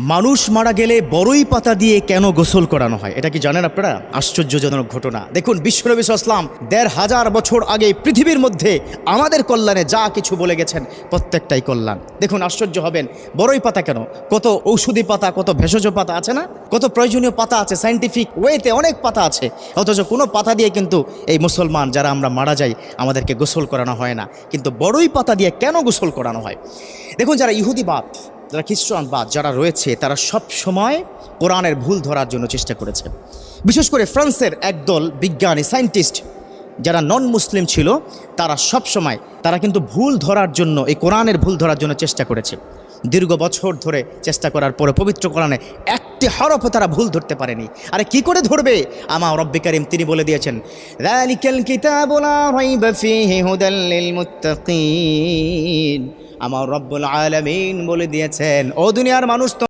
মানুষ মারা গেলে বড়ই পাতা দিয়ে কেন গোসল করানো হয়, এটা কি জানেন আপনারা? আশ্চর্যজনক ঘটনা। দেখুন, বিশ্বনবী সাল্লাল্লাহু আলাইহি ওয়াসাল্লাম ১৫০০ বছর আগে পৃথিবীর মধ্যে আমাদের কল্যাণে যা কিছু বলে গেছেন প্রত্যেকটাই কল্যাণ। দেখুন, আশ্চর্য হবেন, বড়ই পাতা কেন? কত ঔষধি পাতা, কত ভেষজ পাতা আছে না, কত প্রয়োজনীয় পাতা আছে, সায়েন্টিফিক ওয়েতে অনেক পাতা আছে, অথচ কোনো পাতা দিয়ে কিন্তু এই মুসলমান যারা আমরা মারা যাই আমাদেরকে গোসল করানো হয় না। কিন্তু বড়ই পাতা দিয়ে কেন গোসল করানো হয়? দেখুন, যারা ইহুদিবাদ, যারা খ্রিস্টানবাদ যারা রয়েছে, তারা সব সময় কোরআনের ভুল ধরার জন্য চেষ্টা করেছে। বিশেষ করে ফ্রান্সের একদল বিজ্ঞানী, সায়েন্টিস্ট যারা নন মুসলিম ছিল, তারা সব সময় তারা কিন্তু ভুল ধরার জন্য, এই কোরআনের ভুল ধরার জন্য চেষ্টা করেছে। দীর্ঘ বছর ধরে চেষ্টা করার পরে পবিত্র কোরআনে একটি হরফও তারা ভুল ধরতে পারেনি। আরে কি করে ধরবে? আমার রব্বে কারীম তিনি বলে দিয়েছেন, যালিকাল কিতাবু লা রাইবা ফীহি হুদাল লিল মুত্তাকিন। আমার রব্বুল আলামিন বলে দিয়েছেন, ও দুনিয়ার মানুষ।